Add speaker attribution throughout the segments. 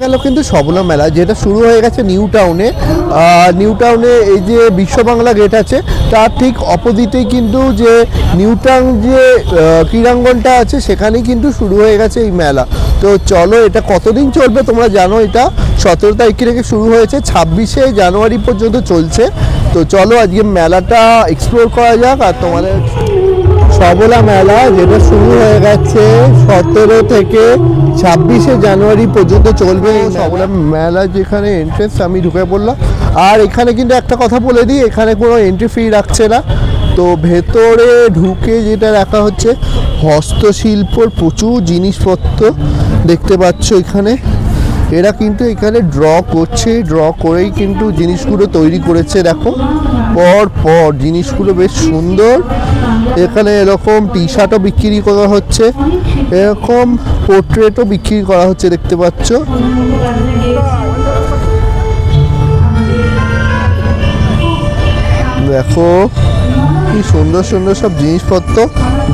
Speaker 1: গেল কিন্তু সবলা মেলা যেটা শুরু হয়ে গেছে নিউ টাউনে। এই যে বিশ্ব বাংলা গেট আছে তার ঠিক অপোজিটেই কিন্তু যে নিউ টাউন যে ক্রীড়াঙ্গনটা আছে সেখানেই কিন্তু শুরু হয়ে গেছে এই মেলা। তো চলো, এটা কতদিন চলবে তোমরা জানো, এটা 17 তারিখ থেকে শুরু হয়েছে, 26শে জানুয়ারি পর্যন্ত চলছে। তো চলো আজকে মেলাটা এক্সপ্লোর করা যাক। আর তোমাদের সবলা মেলা যেটা শুরু হয়ে গেছে 17 থেকে 26শে জানুয়ারি পর্যন্ত চলবে সবলা মেলা, যেখানে এন্ট্রেন্স আমি ঢুকে পড়লাম। আর এখানে কিন্তু একটা কথা বলে দিই, এখানে কোনো এন্ট্রি ফি রাখছে না। তো ভেতরে ঢুকে যেটা রাখা হচ্ছে হস্তশিল্পর প্রচুর জিনিসপত্র দেখতে পাচ্ছ এখানে। এরা কিন্তু এখানে ড্র করছে, ড্র করেই কিন্তু জিনিসগুলো তৈরি করেছে। দেখো পর জিনিসগুলো বেশ সুন্দর। এখানে এরকম টি শার্টও বিক্রি করা হচ্ছে, এরকম পোর্ট্রেটও বিক্রি করা হচ্ছে দেখতে পাচ্ছ। দেখো কি সুন্দর সুন্দর সব জিনিসপত্র।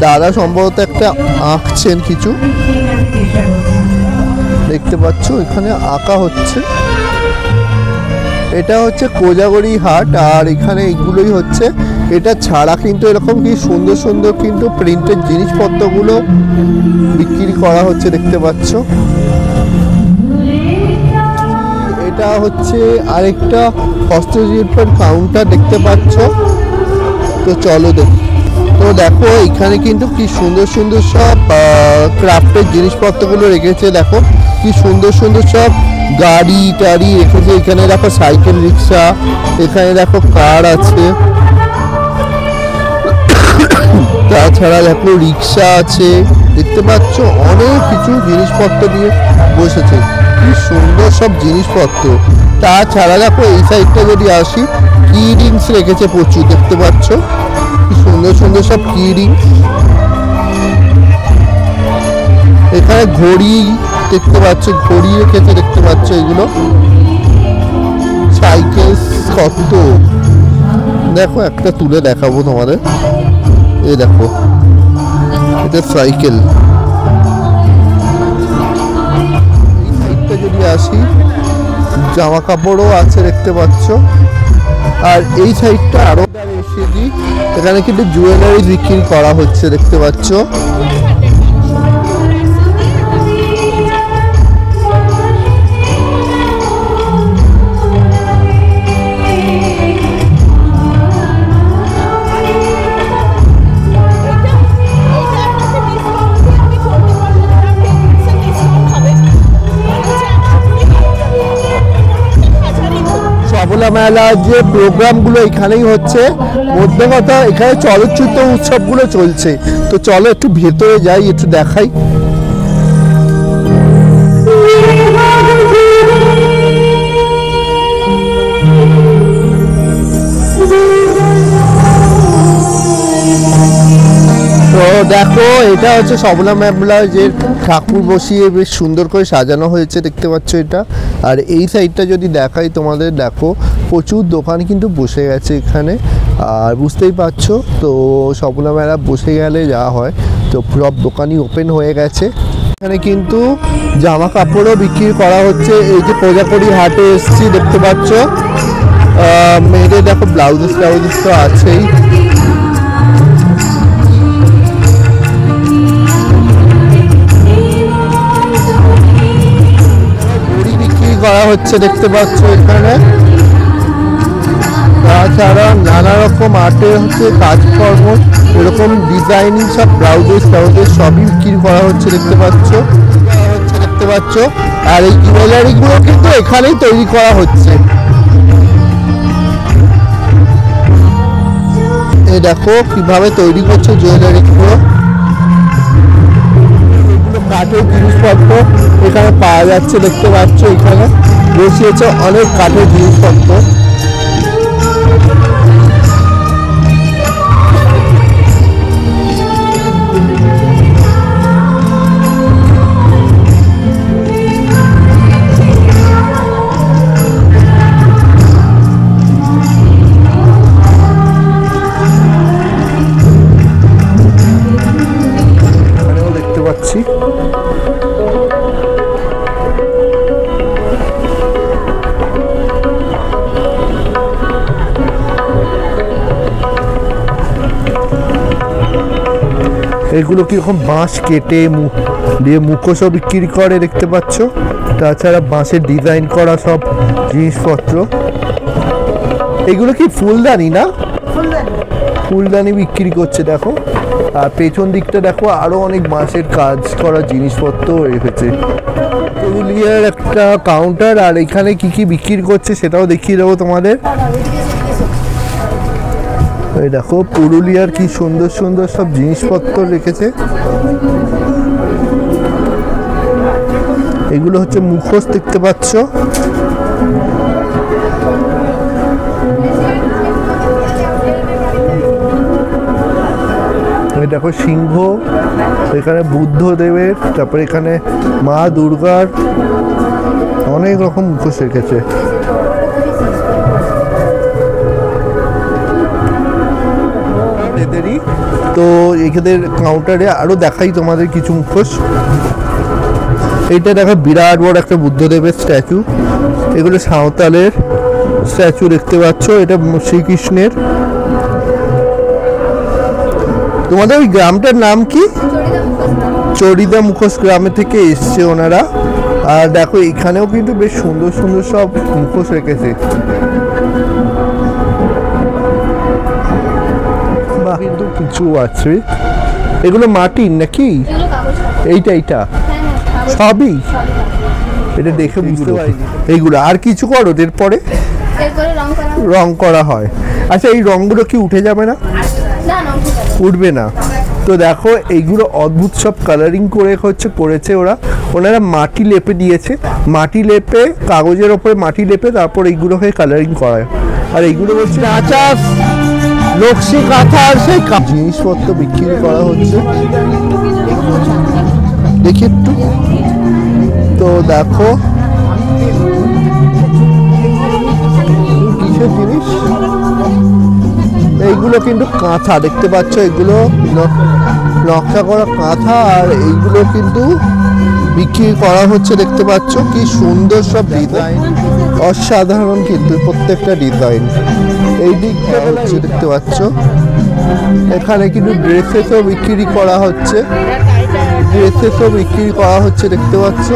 Speaker 1: দাদা সম্ভবত একটা আঁকছেন কিছু, দেখতে পাচ্ছ এখানে আঁকা হচ্ছে। এটা হচ্ছে কোজাগরি হাট, আর এখানে এইগুলোই হচ্ছে। এটা ছাড়া কিন্তু এরকম কি সুন্দর সুন্দর কিন্তু প্রিন্টের জিনিসপত্রগুলো বিক্রি করা হচ্ছে দেখতে পাচ্ছ। এটা হচ্ছে আরেকটা হস্তশিল্পের কাউন্টার দেখতে পাচ্ছ। তো চলো দেখি। তো দেখো এখানে কিন্তু কি সুন্দর সুন্দর সব ক্রাফটের জিনিসপত্রগুলো রেখেছে। দেখো কি সুন্দর সুন্দর সব গাড়ি টাড়ি রেখেছে। এখানে দেখো সাইকেল রিক্সা, এখানে দেখো কার আছে, তাছাড়া দেখো রিক্সা আছে দেখতে পাচ্ছ। অনেক কিছু জিনিসপত্র দিয়ে বসেছে, কি সুন্দর সব জিনিসপত্র। তাছাড়া দেখো এই সাইডটা যদি আসি, কি রিংস রেখেছে প্রচুর দেখতে পাচ্ছ, কি সুন্দর সুন্দর সব কি রিংস। এখানে ঘড়ি দেখতে পাচ্ছ, ঘড়ি রেখেছে দেখতে পাচ্ছ। এগুলো সাইকেল কত, দেখো একটা তুলে দেখাবো তোমাদের। এই দেখো এটা সাইকেল। এই সাইডটা যদি আসি, জামা কাপড়ও আছে দেখতে পাচ্ছ। আর এই সাইডটা আরো এসে দিই, এখানে কিন্তু জুয়েলারি বিক্রি করা হচ্ছে দেখতে পাচ্ছ। সবলা মেলার যে প্রোগ্রামগুলো এখানেই হচ্ছে, মধ্যে কথা এখানে চলচ্চিত্র উৎসবগুলো চলছে। তো চলো একটু ভেতরে যাই, একটু দেখাই। তো দেখো এটা হচ্ছে সবলা মেলা, যে ঠাকুর বসিয়ে বেশ সুন্দর করে সাজানো হয়েছে দেখতে পাচ্ছ এটা। আর এই সাইডটা যদি দেখাই তোমাদের, দেখো প্রচুর দোকান কিন্তু বসে গেছে এখানে। আর বুঝতেই পারছো তো সবলা মেলা বসে গেলে যা হয়, তো সব দোকানই ওপেন হয়ে গেছে। এখানে কিন্তু জামা কাপড়ও বিক্রি করা হচ্ছে। এই যে প্রজাপতি হাটে এসছি দেখতে পাচ্ছ, মেয়েদের দেখো ব্লাউজেস ট্লাউজেস তো আছেই। করা হচ্ছে দেখতে পাচ্ছ এখানে। তাছাড়া নানা রকম আর্টের হচ্ছে কাজকর্ম, এরকম ডিজাইনিং সব ব্লাউজেস ট্লাউজেস সবই বিক্রি করা হচ্ছে দেখতে পাচ্ছ। আর এই জুয়েলারিগুলো কিন্তু এখানেই তৈরি করা হচ্ছে। এই দেখো কিভাবে তৈরি করছে জুয়েলারিগুলো। কাঠের জিনিসপত্র এখানে পাওয়া যাচ্ছে দেখতে পাচ্ছ। এখানে বসিয়েছে অনেক কাঠের জিনিসপত্র। দেখতে পাচ্ছি এগুলো কিরকম বাঁশ কেটে দিয়ে মুখোশও বিক্রি করে দেখতে পাচ্ছ। তাছাড়া বাঁশের ডিজাইন করা সব জিনিসপত্র। এগুলো কি ফুলদানি না? ফুলদানি বিক্রি করছে দেখো। আর পেছন দিকটা দেখো আরো অনেক বাঁশের কাজ করা জিনিসপত্র রেখেছে। পুরুলিয়ার একটা কাউন্টার, আর এখানে কি কি বিক্রি করছে সেটাও দেখিয়ে দেবো তোমাদের। এই দেখো পুরুলিয়ার কি সুন্দর সুন্দর সব জিনিসপত্র রেখেছে। এগুলো হচ্ছে মুখোশ দেখতে পাচ্ছ। দেখো সিংহ, এখানে বুদ্ধদেবের, তারপরে এখানে মা দুর্গার অনেক রকম মুখোশ রেখেছে। এদেরই তো এদের কাউন্টারে আরো দেখাই তোমাদের কিছু মুখোশ। এইটা দেখো বিরাট বড় একটা বুদ্ধদেবের স্ট্যাচু। এগুলো সাঁওতালের স্ট্যাচু দেখতে পাচ্ছ। এটা শ্রীকৃষ্ণের। তোমাদের ওই গ্রামটার নাম কি? চরিদা মুখোশ গ্রামে থেকে এসছে ওনারা। আর দেখো এখানেও কিন্তু বেশ সুন্দর সুন্দর সব মুখোশ রেখেছে। কিন্তু কিছু আছে। এগুলো মাটির নাকি? এইটা সবই? এটা দেখে বুঝতে পারিনি। এইগুলো আর কিছু করো এরপরে? রং করা হয়। আচ্ছা এই রংগুলো কি উঠে যাবে না? উঠবে না। তো দেখো এইগুলো অদ্ভুত সব কালারিং করে করেছে ওনারা মাটি লেপে দিয়েছে। মাটি লেপে কাগজের ওপরে মাটি লেপে তারপর এইগুলোকে কালারিং করায়। আর এইগুলো হচ্ছে আচার নকশি কাঁথার সেই জিনিসপত্র বিক্রি করা হচ্ছে। দেখি একটু। তো দেখো কিসের জিনিস? এইগুলো কিন্তু কাঁথা দেখতে পাচ্ছ। এগুলো নকশা করা কাঁথা। আর এইগুলো কিন্তু বিক্রি করা হচ্ছে দেখতে পাচ্ছ। কি সুন্দর সব ডিজাইন, অসাধারণ কিন্তু প্রত্যেকটা ডিজাইন। এই দিকটা হচ্ছে দেখতে পাচ্ছ। এখানে কিন্তু ড্রেসেসও বিক্রি করা হচ্ছে। দেখতে পাচ্ছ।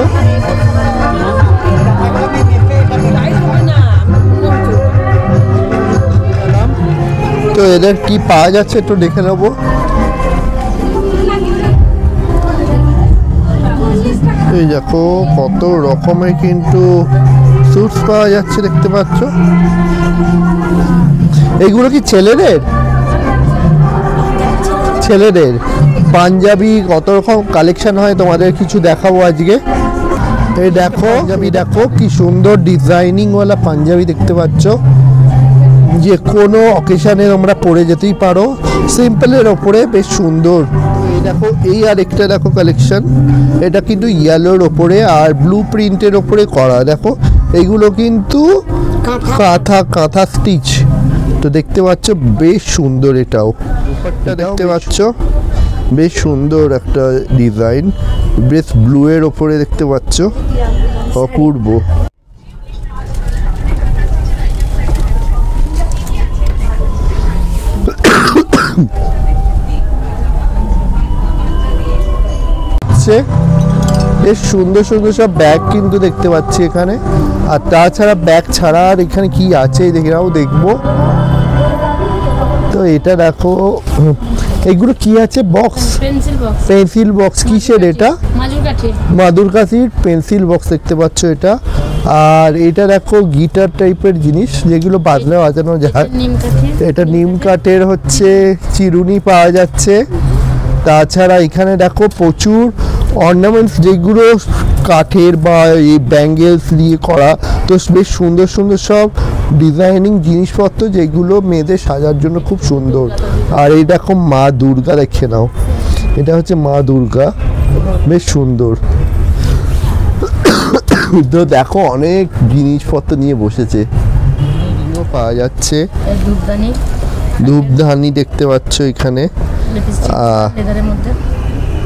Speaker 1: তো এদের কি পাওয়া যাচ্ছে একটু দেখে নেবো। এই দেখো কত রকমের কিন্তু স্যুটস পাওয়া যাচ্ছে দেখতে পাচ্ছ। এইগুলো কি ছেলেদের পাঞ্জাবি কত রকম কালেকশন হয় তোমাদের কিছু দেখাবো আজকে। এই দেখো পাঞ্জাবি, দেখো কি সুন্দর ডিজাইনিং ওয়ালা পাঞ্জাবি দেখতে পাচ্ছ। যে কোনো অকেশনে তোমরা পরে যেতেই পারো। সিম্পলের ওপরে বেশ সুন্দর। এই দেখো এই আর একটা দেখো কালেকশন। এটা কিন্তু ইয়েলোর ওপরে আর ব্লু প্রিন্টের ওপরে করা। দেখো এইগুলো কিন্তু কাঁথা স্টিচ। তো দেখতে পাচ্ছ বেশ সুন্দর। এটাও দেখতে পাচ্ছ বেশ সুন্দর একটা ডিজাইন। বেশ ব্লু এর ওপরে দেখতে পাচ্ছ, অপূর্ব। বেশ সুন্দর সুন্দর সব ব্যাগ কিন্তু দেখতে পাচ্ছি এখানে। আর তাছাড়া ব্যাগ ছাড়া আর এখানে কি আছে দেখবো। তো এটা দেখো এগুলো কি আছে? Box, pencil box. কিসের এটা? মাদুর কাঠির পেন্সিল বক্স দেখতে পাচ্ছ এটা। আর এটা দেখো গিটার টাইপের জিনিস যেগুলো বাজানো যায়। এটা নিম কাঠের হচ্ছে চিরুনি পাওয়া যাচ্ছে। তাছাড়া এখানে দেখো প্রচুর অর্নামেন্টস যেগুলো কাঠের বা এই ব্যাঙ্গেলস দিয়ে করা। তো বেশ সুন্দর সুন্দর সব ডিজাইনিং জিনিসপত্র যেগুলো মেয়েদের সাজার জন্য খুব সুন্দর। আর এই দেখো মা দুর্গা, দেখে নাও। এটা হচ্ছে মা দুর্গা, বেশ সুন্দর। তো দেখো অনেক জিনিসপত্র নিয়ে বসেছে। পাওয়া যাচ্ছে ধূপদানি দেখতে পাচ্ছ এখানে।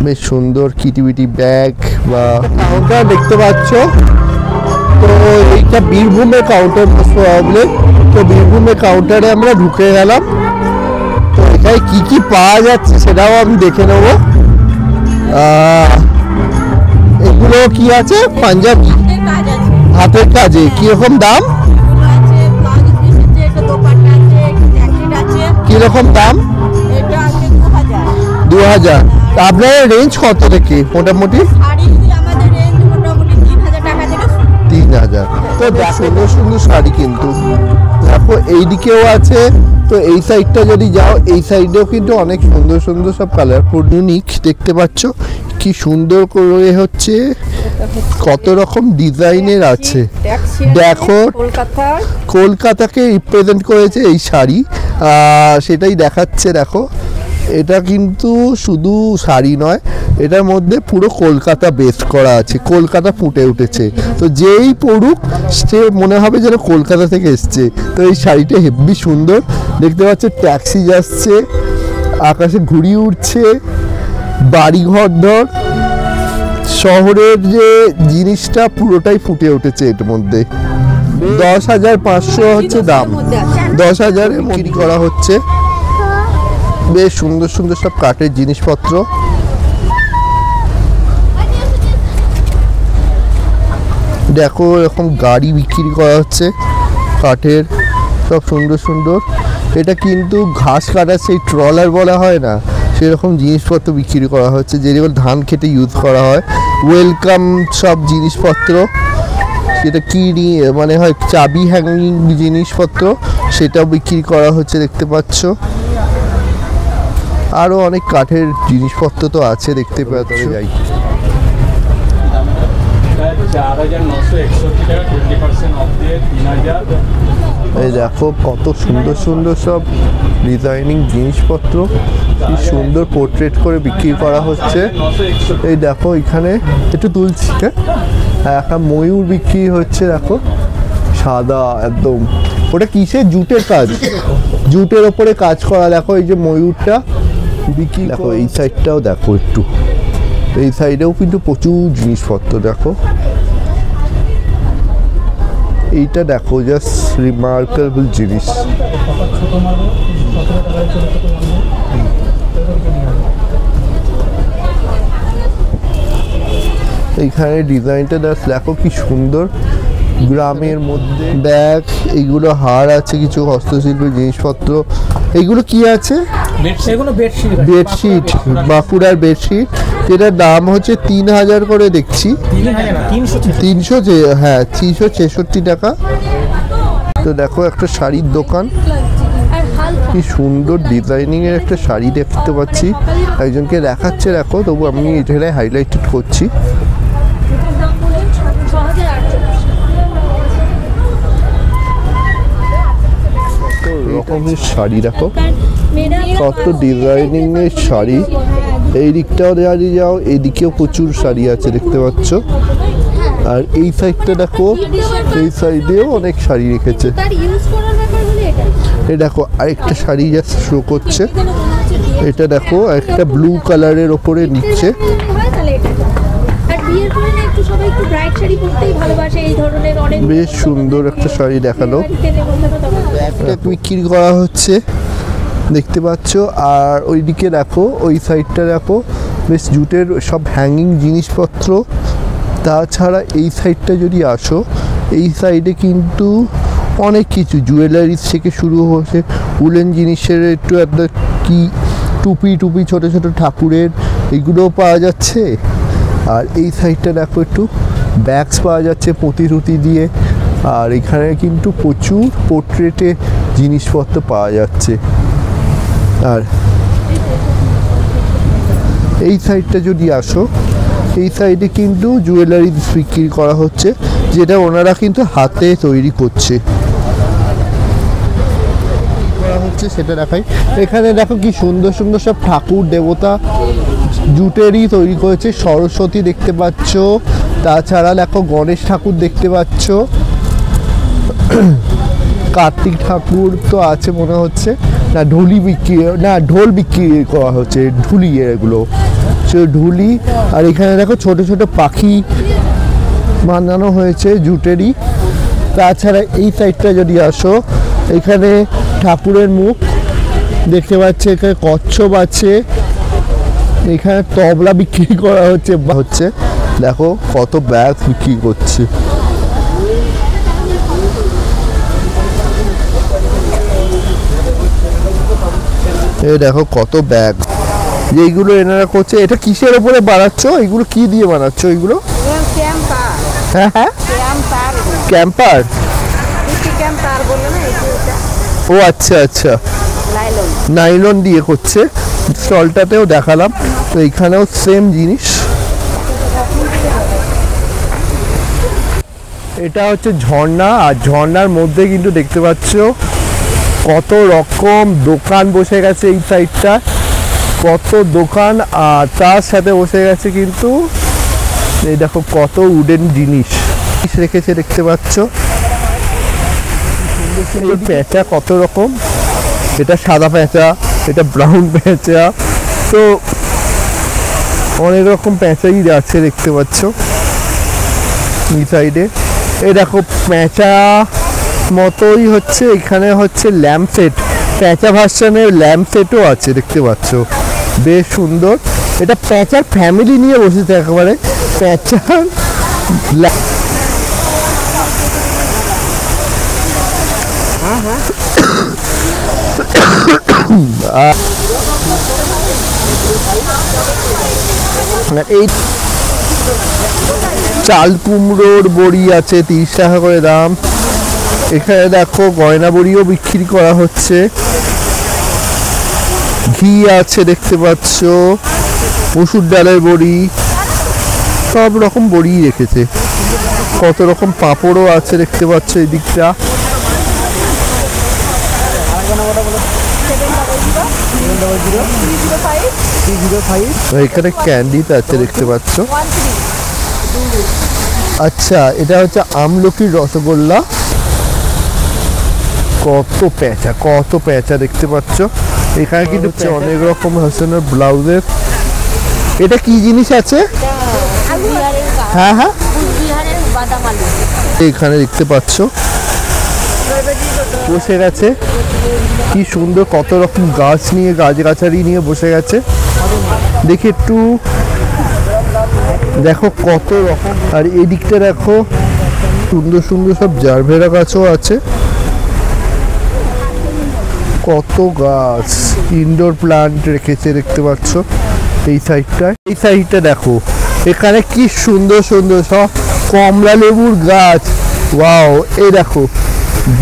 Speaker 1: বেশ সুন্দর কিটিবিটি ব্যাগ বা কাউন্টার দেখতে পাচ্ছ। তো এইটা বীরভূমের কাউন্টার প্রবলেম। তো বীরভূমের কাউন্টারে আমরা ঢুকে গেলাম। তো এখানে কি কি পাওয়া যাচ্ছে সেটাও আমি দেখে নেবো। এগুলো কি আছে? পাঞ্জাবি হাতের কাজে। কিরকম দাম? কিরকম দাম? 2000। আপনার রেঞ্জ কত থেকে মোটামুটি? 3000। তো সুন্দর সুন্দর শাড়ি কিন্তু দেখো এইদিকেও আছে। তো এই সাইডটা যদি যাও, এই সাইডেও কিন্তু অনেক সুন্দর সুন্দর সব কালারফুল ইউনিক দেখতে পাচ্ছ। কি সুন্দর করে হচ্ছে, কত রকম ডিজাইনের আছে। দেখো কলকাতাকে রিপ্রেজেন্ট করেছে এই শাড়ি, সেটাই দেখাচ্ছে। দেখো এটা কিন্তু শুধু শাড়ি নয়, এটার মধ্যে পুরো কলকাতা বেস করা আছে, কলকাতা ফুটে উঠেছে। তো যেই পড়ুক সে মনে হবে যেন কলকাতা থেকে এসছে। তো এই শাড়িটা হেব্বি সুন্দর দেখতে পাচ্ছ। ট্যাক্সি যাচ্ছে, আকাশে ঘুড়ি উঠছে, বাড়িঘর ধর, শহরের যে জিনিসটা পুরোটাই ফুটে উঠেছে এর মধ্যে। 10,500 হচ্ছে দাম, 10,000 বিক্রি করা হচ্ছে। বেশ সুন্দর সুন্দর সব কাঠের জিনিসপত্র। দেখো এরকম গাড়ি বিক্রি করা হচ্ছে কাঠের, সব সুন্দর সুন্দর। এটা কিন্তু ঘাস কাটার সেই ট্রলার বলা হয় না, সেরকম জিনিসপত্র বিক্রি করা হচ্ছে, যেগুলো ধান খেতে ইউজ করা হয়। ওয়েলকাম সব জিনিসপত্র, সেটা কি মানে হয় চাবি হ্যাঙ্গিং জিনিসপত্র, সেটাও বিক্রি করা হচ্ছে দেখতে পাচ্ছ। আরও অনেক কাঠের জিনিসপত্র তো আছে দেখতে পাচ্ছ। যাই এই দেখো কত সুন্দর সুন্দর সব ডিজাইনিং জিনিসপত্র, কি সুন্দর পোর্ট্রেট করে বিক্রি করা হচ্ছে। এই দেখো এখানে একটু তুলছি, হ্যাঁ একটা ময়ূর বিক্রি হচ্ছে। দেখো সাদা একদম, ওটা কিসের? জুটের কাজ, জুটের ওপরে কাজ করা। দেখো এই যে ময়ূরটা বিক্রি। দেখো এই সাইডটাও দেখো একটু, এই সাইডেও কিন্তু প্রচুর জিনিসপত্র। দেখো এইটা দেখো, জাস্ট রিমার্কেবল জিনিস। এইখানে ডিজাইনটা দেখো কি সুন্দর, গ্রামের মধ্যে ব্যাগ, এইগুলো হার আছে, কিছু হস্তশিল্পের জিনিসপত্র। এইগুলো কি আছে? বেডশিট, বাঁকুড়ার বেডশিট, যেটার দাম হচ্ছে 3000 করে দেখছি। 300, হ্যাঁ 366 টাকা। তো দেখো একটা শাড়ির দোকান, কি সুন্দর ডিজাইনিং এর একটা শাড়ি দেখতে পাচ্ছি, একজনকে দেখাচ্ছে। দেখো তবু আমি এটাকে হাইলাইটেড করছি। রকমের শাড়ি দেখো, কত ডিজাইনিং এর শাড়ি। এই দিকটাও দাঁড়িয়ে যাও, এইদিকেও প্রচুর শাড়ি আছে দেখতে পাচ্ছ। আর এই সাইডটা দেখো, এই সাইডেও অনেক শাড়ি রেখেছে। এই দেখো আরেকটা শাড়ি জাস্ট শো করছে, এটা দেখো একটা ব্লু কালারের ওপরে নিচ্ছে। বেশ সুন্দর একটা শাড়ি দেখালো, একটা বিক্রি করা হচ্ছে দেখতে পাচ্ছ। আর ওইদিকে দেখো, ওই সাইডটা দেখো বেশ জুটের সব হ্যাঙ্গিং জিনিসপত্র। তাছাড়া এই সাইডটা যদি আসো, এই সাইডে কিন্তু অনেক কিছু জুয়েলারিস থেকে শুরু হচ্ছে, উলেন জিনিসের একটু একটা কি টুপি টুপি ছোটো ছোটো ঠাকুরের, এগুলোও পাওয়া যাচ্ছে। আর এই সাইডটা দেখো একটু ব্যাগস পাওয়া যাচ্ছে পুঁতি দিয়ে। আর এখানে কিন্তু প্রচুর পোর্ট্রেটে জিনিসপত্র পাওয়া যাচ্ছে। আর এই সাইডটা যদি আসো, এই সাইডে কিন্তু জুয়েলারি বিক্রি করা হচ্ছে, যেটা ওনারা কিন্তু হাতে তৈরি করছে সেটা দেখাই। এখানে দেখো কি সুন্দর সুন্দর সব ঠাকুর দেবতা জুটেরই তৈরি করেছে। সরস্বতী দেখতে পাচ্ছ, তাছাড়া দেখো গণেশ ঠাকুর দেখতে পাচ্ছ, কার্তিক ঠাকুর তো আছে মনে হচ্ছে না। ঢুলি বিক্রি, না ঢোল বিক্রি করা হচ্ছে, ঢুলি এগুলো ঢুলি। আর এখানে দেখো ছোট ছোট পাখি বানানো হয়েছে জুটেরই। তাছাড়া এই সাইডটা যদি আসো, এখানে ঠাকুরের মুখ দেখতে পাচ্ছে, এখানে কচ্ছপ আছে, এখানে তবলা বিক্রি করা হচ্ছে দেখো কত ব্যাগ বিক্রি করছে। এই দেখো কত ব্যাগ যেগুলো এনারা করছে। এটা কিসের উপরে বানাচ্ছ? এগুলো কি দিয়ে বানাচ্ছ এগুলো? হ্যাঁ হ্যাঁ ক্যাম্পার। ও আচ্ছা আচ্ছা, নাইলন দিয়ে করছে। স্টলটাতেও দেখালাম, তো এইখানেও সেম জিনিস। এটা হচ্ছে ঝর্ণা, আর ঝর্ণার মধ্যে কিন্তু দেখতে পাচ্ছ কত রকম দোকান বসে গেছে এই সাইডটা, কত দোকান। আর তার সাথে বসে গেছে কিন্তু এই দেখো কত উডেন জিনিস রেখেছে দেখতে পাচ্ছ। পেঁচা কত রকম, এটা সাদা পেঁচা, এটা ব্রাউন পেঁচা, তো অনেক রকম পেঁচাই আছে দেখতে পাচ্ছ এই সাইডে। এই দেখো পেঁচা মতোই হচ্ছে, এখানে হচ্ছে ল্যাম্প সেট, পেঁচা ভার্সনের ল্যাম্প সেটও আছে দেখতে পাচ্ছ, বেশ সুন্দর। এটা পেঁচার ফ্যামিলি নিয়ে বসেছে একেবারে, পেঁচার এই চাল কুমড়োর বড়ি আছে 30 টাকা করে দাম। এখানে দেখো গয়না বড়িও বিক্রি করা হচ্ছে, ঘি আছে দেখতে পাচ্ছ, মসুর ডালের বড়ি, সব রকম বড়ি রেখেছে। কত রকম পাঁপড়ও আছে দেখতে পাচ্ছ এই দিকটা। এখানে ক্যান্ডি আছে দেখতে পাচ্ছ। আচ্ছা, এটা হচ্ছে আমলকির রসগোল্লা। কত পেঁচা দেখতে পাচ্ছ। এখানে কিন্তু অনেক রকম হাসানের ব্লাউজের। এটা কি জিনিস আছে? হ্যাঁ হ্যাঁ, এখানে দেখতে পাচ্ছ বসে গেছে, কি সুন্দর কত রকম গাছ নিয়ে, গাছগাছালি নিয়ে বসে গেছে। দেখি একটু দেখো কত রকম। আর এই দিকটা দেখো সুন্দর সুন্দর সব জারভেরা গাছও আছে, কত গাছ, ইনডোর প্লান্ট রেখেছে দেখতে পাচ্ছ এই সাইডটায়। এই সাইডটা দেখো, এখানে কি সুন্দর সুন্দর সব কমলা লেবুর গাছ। ওয়াও, এই দেখো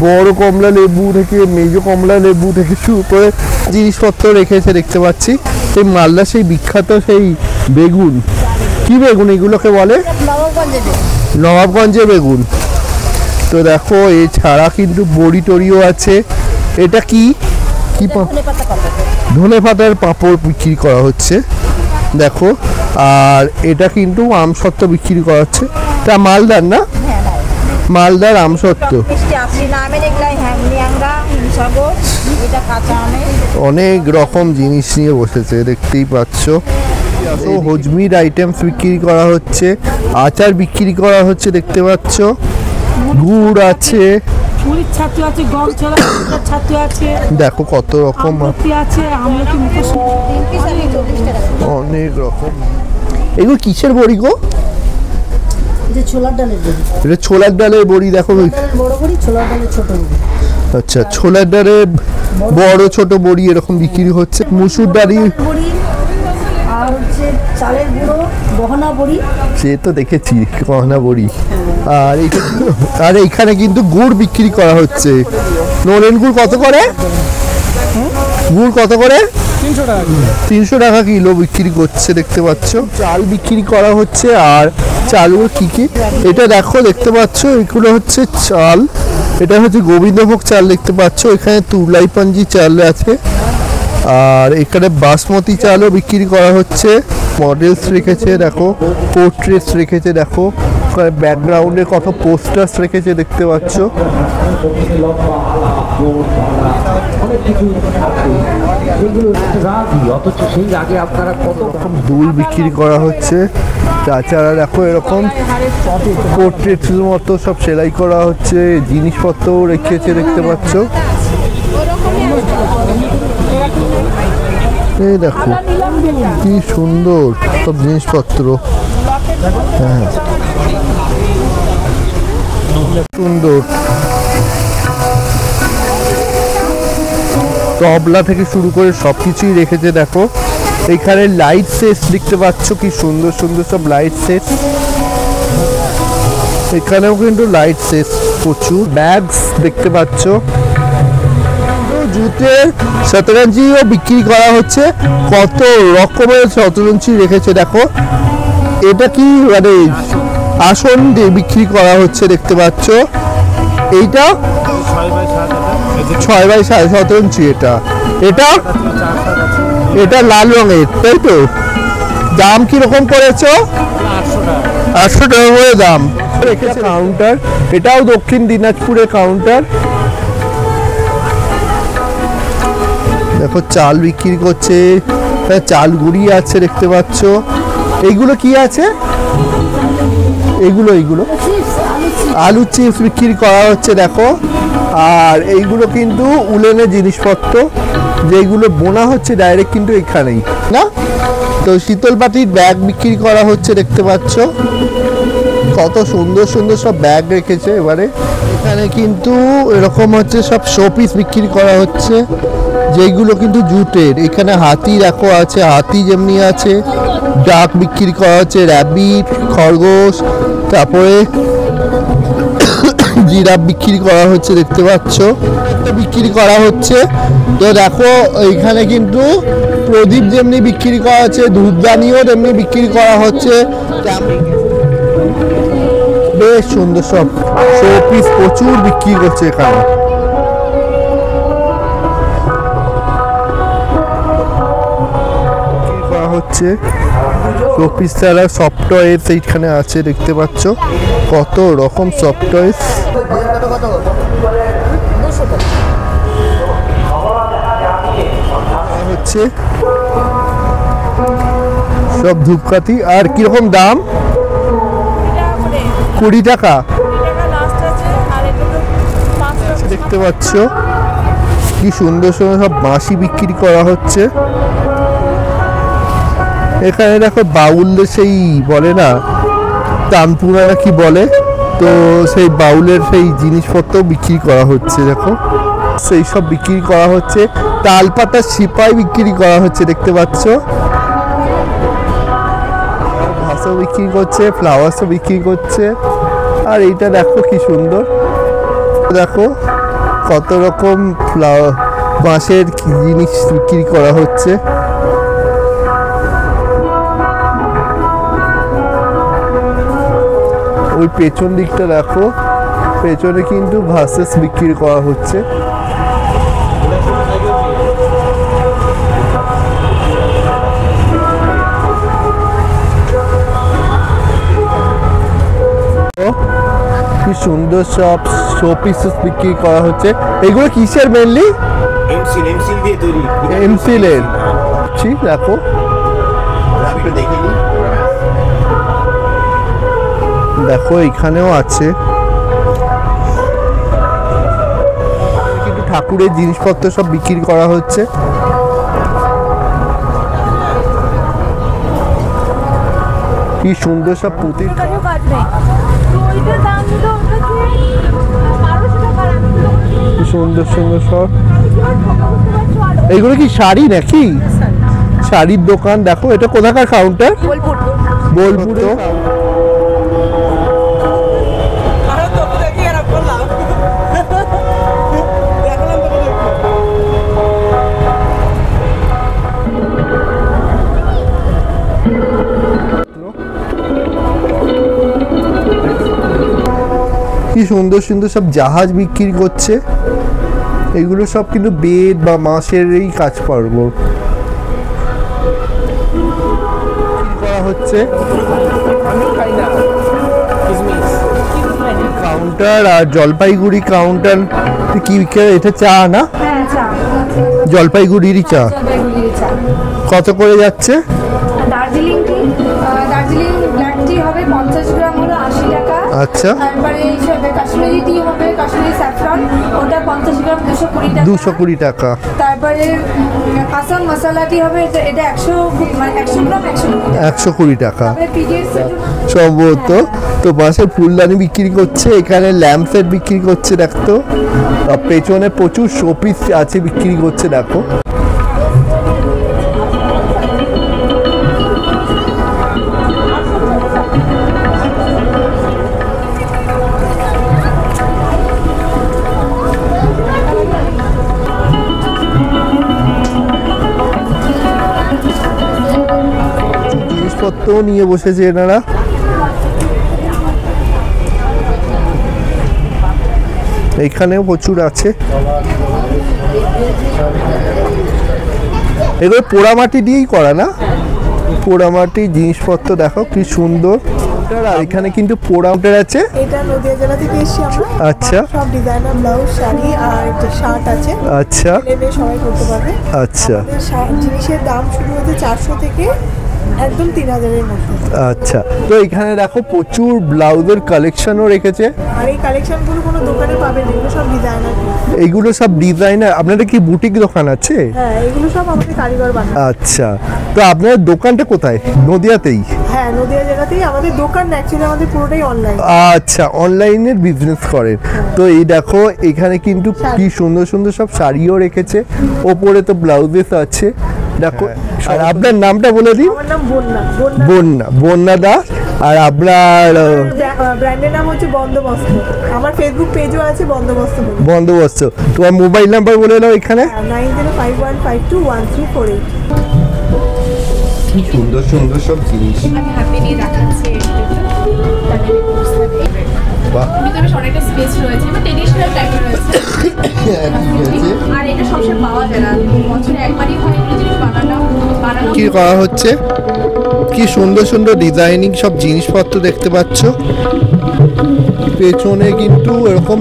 Speaker 1: বড় কমলা লেবু থেকে মেজো কমলা লেবু থেকে শুরু করে জিনিসপত্র রেখেছে দেখতে পাচ্ছি। সেই মালদা সেই বিখ্যাত সেই বেগুন, কি বেগুন এগুলোকে বলে? নবাবগঞ্জের বেগুন। তো দেখো এছাড়া কিন্তু বড়ি টড়িও আছে। এটা কি কি ধনে পাতার পাঁপড় বিক্রি করা হচ্ছে দেখো। আর এটা কিন্তু আমসত্ত্ব বিক্রি করা হচ্ছে। তা মালদার না? মালদার আমসত্ত্ব। অনেক রকম জিনিস নিয়ে বসেছে দেখতেই পাচ্ছ। হজমির আইটেমস বিক্রি করা হচ্ছে, আচার বিক্রি করা হচ্ছে দেখতে পাচ্ছ, গুড় আছে, দেখো কত রকম, অনেক রকম। এগুলো কিসের বড়ি গো? এটা ছোলার ডালের বড়ি। দেখো আচ্ছা, ছোলার ডালের বড় ছোট বড়ি এরকম বিক্রি হচ্ছে। মুসুর ডালি, সে তো দেখেছি গহনা বড়ি। আর এইখানে কিন্তু গুড় বিক্রি করা হচ্ছে। নলেন গুড় কত করে? গুড় কত করে? 300 টাকা কিলো বিক্রি করছে দেখতে পাচ্ছ। চাল বিক্রি করা হচ্ছে। আর চালগুলো কি কি এটা দেখো, দেখতে পাচ্ছ এগুলো হচ্ছে চাল। এটা হচ্ছে গোবিন্দভোগ চাল দেখতে পাচ্ছ। এখানে তুলাইপাঞ্জি চাল আছে, আর এখানে বাসমতি চালও বিক্রি করা হচ্ছে। মডেলস রেখেছে দেখো, পোর্ট্রেটস রেখেছে দেখো, ব্যাকগ্রাউন্ডে কত পোস্টার্স রেখেছে দেখতে পাচ্ছ। দুল বিক্রি করা হচ্ছে। তাছাড়া দেখো এরকম পোর্ট্রেটস মতো সব সেলাই করা হচ্ছে, জিনিসপত্র রেখেছে দেখতে পাচ্ছ। এই দেখো কি সুন্দর সব জিনিসপত্র। হ্যাঁ সুন্দর, তবলা থেকে শুরু করে সবকিছুই রেখেছে। দেখো এখানে লাইট সেট দেখতে পাচ্ছ, কি সুন্দর সুন্দর সব লাইট সেট। এখানেও কিন্তু লাইট সেট, প্রচুর ব্যাগস দেখতে পাচ্ছ। জুতের শতরঞ্জিও বিক্রি করা হচ্ছে, কত রকমের শতরঞ্জি রেখেছে। দেখো এটা কি মানে আসন দিয়ে বিক্রি করা হচ্ছে দেখতে পাচ্ছ। এইটা 6x7 শতরঞ্জি। এটা এটা এটা লাল রঙের, তাই তো? দাম কিরকম করেছো? 800 টাকা করে দাম রেখেছে। কাউন্টার, এটাও দক্ষিণ দিনাজপুরের কাউন্টার। দেখো চাল বিক্রি করছে, চাল গুঁড়ি আছে দেখতে পাচ্ছ। এইগুলো কি আছে? এইগুলো আলু চিপস বিক্রি করা হচ্ছে দেখো। আর এইগুলো কিন্তু উলেনের জিনিসপত্র, যেগুলো বোনা হচ্ছে ডাইরেক্ট কিন্তু এখানেই না। তো শীতল পাটির ব্যাগ বিক্রি করা হচ্ছে দেখতে পাচ্ছ, কত সুন্দর সুন্দর সব ব্যাগ রেখেছে। এবারে এখানে কিন্তু এরকম হচ্ছে সব শোপিস বিক্রি করা হচ্ছে, যেগুলো কিন্তু জুটের। এখানে হাতি দেখো আছে, হাতি যেমনি আছে। ডাক বিক্রি করা হচ্ছে, র্যাবিট, খরগোশ, তারপরে জিরাফ বিক্রি করা হচ্ছে দেখতে পাচ্ছ, বিক্রি করা হচ্ছে। তো দেখো এখানে কিন্তু প্রদীপ যেমনি বিক্রি করা হচ্ছে, ধূপদানিও তেমনি বিক্রি করা হচ্ছে। বেশ সুন্দর সব শোপিস প্রচুর বিক্রি করছে এখানে। হচ্ছে শোপিস ছাড়া সফট টয়েস এইখানে আছে দেখতে পাচ্ছ, কত রকম সফট টয়েস। হচ্ছে সব ধূপকাঠি। আর কিরকম দাম? 20 টাকা দেখতে পাচ্ছ। কি সুন্দর সুন্দর সব বাঁশি বিক্রি করা হচ্ছে এখানে। দেখো বাউলের সেই বলে না তানপুরা কি বলে, তো সেই বাউলের সেই জিনিসপত্র বিক্রি করা হচ্ছে। দেখো সেই সব বিক্রি করা হচ্ছে। তালপাতার সিপাই বিক্রি করা হচ্ছে দেখতে পাচ্ছ। ভাসও বিক্রি করছে, ফ্লাওয়ার্সও বিক্রি করছে। আর এইটা দেখো কি সুন্দর, দেখো কত রকম বাঁশের জিনিস বিক্রি করা হচ্ছে। ওই পেছন দিকটা দেখো, পেছনে কিন্তু ভাসেস বিক্রি করা হচ্ছে। কি সুন্দর সব শোপিসেস বিক্রি করা হচ্ছে। এগুলো কিসের মেনলি? এমসিল দিয়ে তৈরি। এমসিলের দেখো, দেখো এখানেও আছে কিন্তু ঠাকুরের জিনিসপত্র সব বিক্রি করা হচ্ছে। কি সুন্দর সব পুঁতি, সুন্দর সুন্দর সব। এইগুলো কি শাড়ি নাকি? শাড়ির দোকান। দেখো এটা কোথাকার কাউন্টার? বোলপুর। কি সুন্দর সুন্দর সব জাহাজ বিক্রি করছে। এগুলো সব কিন্তু বেদ বা মাছের এই কাজকর্ম করা হচ্ছে। কাউন্টার আর জলপাইগুড়ি কাউন্টার কি এটা চা না? জলপাইগুড়িরই চা। কত করে যাচ্ছে?
Speaker 2: দার্জিলিং ব্ল্যাক টি হবে 50 গ্রাম হলো 80 টাকা।
Speaker 1: আচ্ছা।
Speaker 2: তারপরে এই কাশ্মীরি টি হবে, কাশ্মীরি স্যাফরন, ওটা 50 গ্রাম 220 টাকা।
Speaker 1: 220 টাকা।
Speaker 2: তারপরে আসাম মশলাটি হবে, এটা 100 মানে 100 গ্রাম
Speaker 1: 120 টাকা
Speaker 2: পিডিএস
Speaker 1: সম্ভবত। তো পাশে ফুলদানি বিক্রি করছে, এখানে ল্যাম্প সেট বিক্রি করছে দেখতো, আর পেছনে প্রচুর শোপিস আছে বিক্রি করছে দেখো। জিনিসপত্র নিয়ে বসেছে এনারা। এখানেও প্রচুর আছে। এগুলো পোড়ামাটি দিয়েই করা না? পোড়ামাটি জিনিসপত্র দেখো কি সুন্দর। আর এখানে কিন্তু পোড়ামাটির আছে।
Speaker 3: এটা নদিয়া জেলা থেকে এসেছি আমরা।
Speaker 1: আচ্ছা।
Speaker 3: সব ডিজাইনার ব্লাউজ, শাড়ি আর শার্ট আছে।
Speaker 1: আচ্ছা
Speaker 3: ছেলে সবাই করতে পারবে।
Speaker 1: আচ্ছা
Speaker 3: জিনিসের দাম শুরু হচ্ছে 400 থেকে একদম 3000-এর মধ্যে।
Speaker 1: আচ্ছা, তো এখানে দেখো প্রচুর ব্লাউজের কালেকশনও রেখেছে।
Speaker 3: আর এই কালেকশনগুলো কোনো দোকানে পাবেন, এগুলো সব ডিজাইনার।
Speaker 1: এইগুলো সব ডিজাইনার। আপনাদের কি বুটিক দোকান আছে?
Speaker 3: হ্যাঁ, এগুলো সব আমাদের কারিগর বানায়।
Speaker 1: আচ্ছা, তো আপনাদের দোকানটা কোথায়? নদিয়াতেই?
Speaker 3: হ্যাঁ, নদিয়া জেলাতেই আমাদের দোকান। অ্যাকচুয়ালি আমাদের পুরোটাই অনলাইন।
Speaker 1: আচ্ছা, অনলাইনের বিজনেস করেন। তো এই দেখো এখানে কিন্তু কি সুন্দর সুন্দর সব শাড়িও রেখেছে, ওপরে তো ব্লাউজেস আছে দেখো। আর আপনার নামটা বলে দিন।
Speaker 3: আমার নাম বন্যা।
Speaker 1: বন্যা দাস। আর আপনার
Speaker 3: ব্র্যান্ডের নাম হচ্ছে বন্দোবস্ত। আমার ফেসবুক পেজও আছে বন্দোবস্ত বলে।
Speaker 1: বন্দোবস্ত। তোমার মোবাইল নাম্বার বলে দাও এখানে।
Speaker 3: 9051521348।
Speaker 1: কি সুন্দর সুন্দর সব জিনিস।
Speaker 2: আমি হাতে নিয়ে দেখাচ্ছি।
Speaker 1: বাহ,
Speaker 2: ভিতরে অনেকটা স্পেস রয়েছে, মানে ট্রেডিশনাল টাইপের রয়েছে। আর এটা সবসময় পাওয়া যায় না, বছরে একবারই হয় এই জিনিস বানানো।
Speaker 1: কি করা হচ্ছে? কি সুন্দর সুন্দর ডিজাইনিং সব জিনিসপত্র দেখতে পাচ্ছ। পেছনে কিন্তু এরকম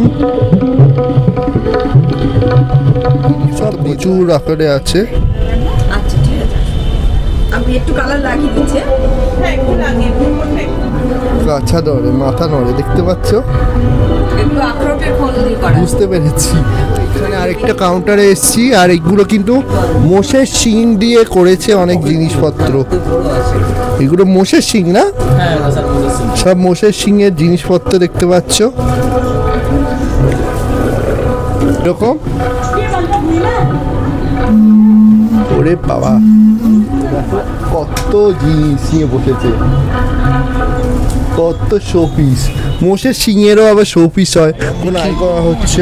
Speaker 1: সব প্রচুর আকারে আছে।
Speaker 3: আচ্ছা, ঠিক আছে। আমি একটু কালার লাগিয়ে দিচ্ছি। হ্যাঁ, একটু লাগিয়ে দিন।
Speaker 1: গাছা নড়ে, মাথা নড়ে, দেখতে পাচ্ছ?
Speaker 3: একটু আখরোটের খোল দিয়ে করা।
Speaker 1: বুঝতে পেরেছি। এখানে আরেকটা কাউন্টারে এসেছি, আর এগুলো কিন্তু মোষের শিং দিয়ে করেছে অনেক জিনিসপত্র। এগুলো মোষের শিং না? সব মোষের শিংয়ের জিনিসপত্র দেখতে পাচ্ছ এরকম। ওরে বাবা, কত জিনিস নিয়ে বসেছে, কত শোপিস। মোষের শিঙেরও আবার শোপিস হয়। কোন আই করা হচ্ছে।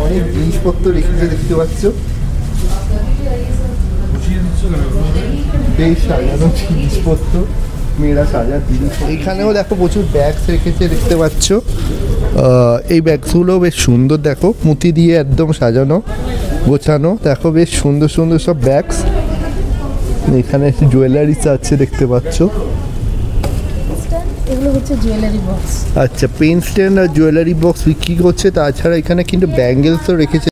Speaker 1: অনেক জিনিসপত্র রেখেছে দেখতে পাচ্ছ। বেশ সাজানো জিনিসপত্র, মেয়েরা সাজার জিনিস। এখানেও দেখো প্রচুর ব্যাগস রেখেছে দেখতে পাচ্ছ। এই ব্যাগসগুলো বেশ সুন্দর, দেখো মুতি দিয়ে একদম সাজানো গোছানো। দেখো বেশ সুন্দর সুন্দর সব ব্যাগস। এখানে জুয়েলারিস আছে দেখতে পাচ্ছ।
Speaker 3: এগুলো হচ্ছে জুয়েলারি বক্স।
Speaker 1: আচ্ছা, পেন স্ট্যান্ড আর জুয়েলারি বক্স বিক্রি করছে। তাছাড়া এখানে কিন্তু ব্যাঙ্গেলসও রেখেছে।